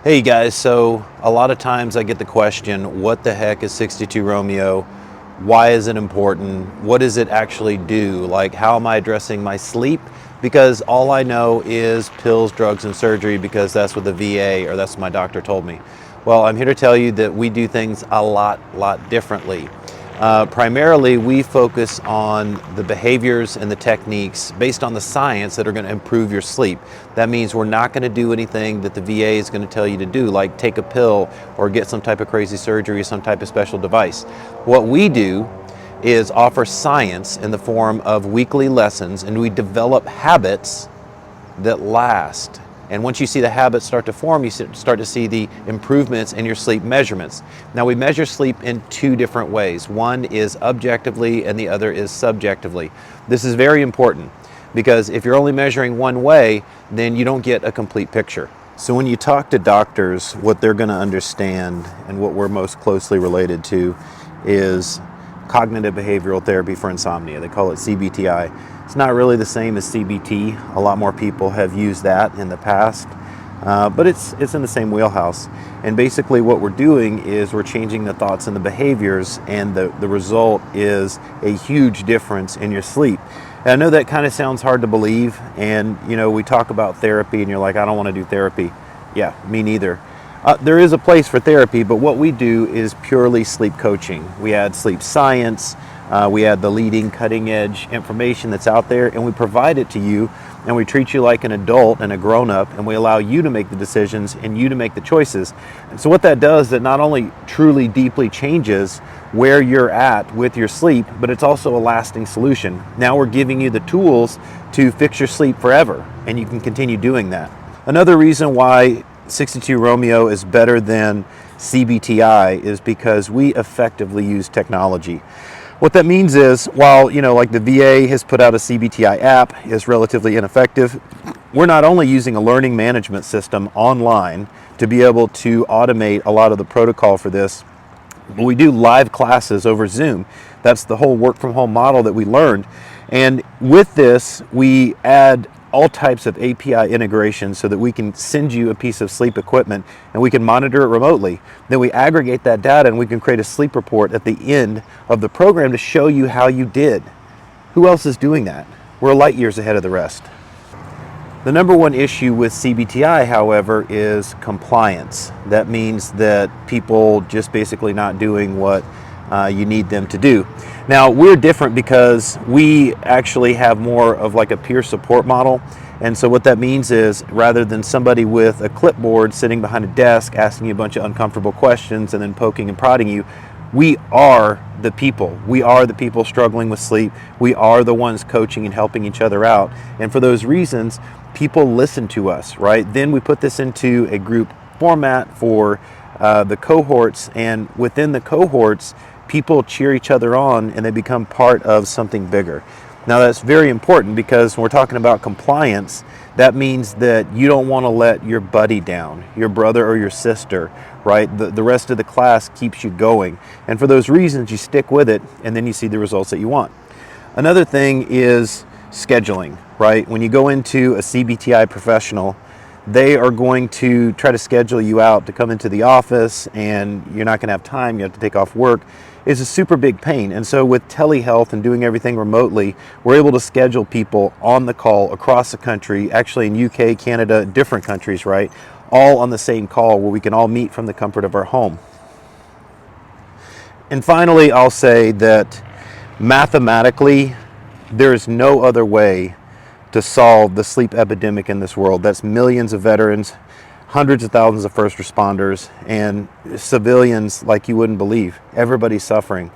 Hey guys, so a lot of times I get the question, what the heck is 62 Romeo? Why is it important? What does it actually do? Like, how am I addressing my sleep? Because all I know is pills, drugs, and surgery because that's what the VA or that's what my doctor told me. Well, I'm here to tell you that we do things a lot differently. Primarily, we focus on the behaviors and the techniques based on the science that are going to improve your sleep. That means we're not going to do anything that the VA is going to tell you to do, like take a pill or get some type of crazy surgery or some type of special device. What we do is offer science in the form of weekly lessons, and we develop habits that last. And once you see the habits start to form, you start to see the improvements in your sleep measurements. Now, we measure sleep in two different ways. One is objectively and the other is subjectively. This is very important because if you're only measuring one way, then you don't get a complete picture. So when you talk to doctors, what they're going to understand and what we're most closely related to is cognitive behavioral therapy for insomnia. They call it CBTI. It's not really the same as CBT. A lot more people have used that in the past, but it's in the same wheelhouse. And basically what we're doing is we're changing the thoughts and the behaviors, and the result is a huge difference in your sleep. And I know that kind of sounds hard to believe, and we talk about therapy and you're like, I don't want to do therapy. Yeah, me neither. There is a place for therapy, but what we do is purely sleep coaching. We add sleep science, we add the leading cutting edge information that's out there, and we provide it to you, and we treat you like an adult and a grown-up, and we allow you to make the decisions and you to make the choices. And so what that does, that not only truly deeply changes where you're at with your sleep, but it's also a lasting solution. Now we're giving you the tools to fix your sleep forever, and you can continue doing that. Another reason why 62 Romeo is better than CBTI is because we effectively use technology. What that means is, while like the VA has put out a CBTI app, is relatively ineffective, we're not only using a learning management system online to be able to automate a lot of the protocol for this, but we do live classes over Zoom. That's the whole work from home model that we learned. And with this, we add all types of API integration so that we can send you a piece of sleep equipment and we can monitor it remotely. Then we aggregate that data and we can create a sleep report at the end of the program to show you how you did. Who else is doing that? We're light years ahead of the rest. The number one issue with CBTI, however, is compliance. That means that people just basically not doing what you need them to do. Now, we're different because we actually have more of like a peer support model. And so what that means is, rather than somebody with a clipboard sitting behind a desk asking you a bunch of uncomfortable questions and then poking and prodding you, we are the people. We are the people struggling with sleep. We are the ones coaching and helping each other out. And for those reasons, people listen to us, right? Then we put this into a group format for the cohorts, and within the cohorts, people cheer each other on and they become part of something bigger. Now that's very important because when we're talking about compliance, that means that you don't want to let your buddy down, your brother or your sister, right? The rest of the class keeps you going. And for those reasons, you stick with it and then you see the results that you want. Another thing is scheduling, right? When you go into a CBTI professional, they are going to try to schedule you out to come into the office, and you're not going to have time. You have to take off work. It's a super big pain. And so with telehealth and doing everything remotely, we're able to schedule people on the call across the country, actually in UK, Canada, different countries, right? All on the same call where we can all meet from the comfort of our home. And finally, I'll say that mathematically, there is no other way to solve the sleep epidemic in this world. That's millions of veterans, hundreds of thousands of first responders, and civilians like you wouldn't believe. Everybody's suffering.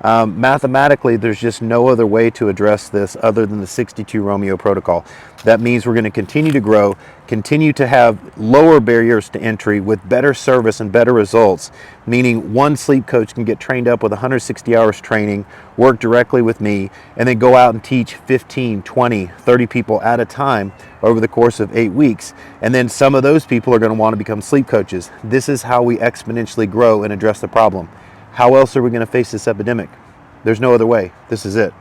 Mathematically, there's just no other way to address this other than the 62 Romeo protocol. That means we're going to continue to grow, continue to have lower barriers to entry with better service and better results, meaning one sleep coach can get trained up with 160 hours training, work directly with me, and then go out and teach 15, 20, 30 people at a time over the course of 8 weeks. And then some of those people are going to want to become sleep coaches. This is how we exponentially grow and address the problem. How else are we going to face this epidemic? There's no other way. This is it.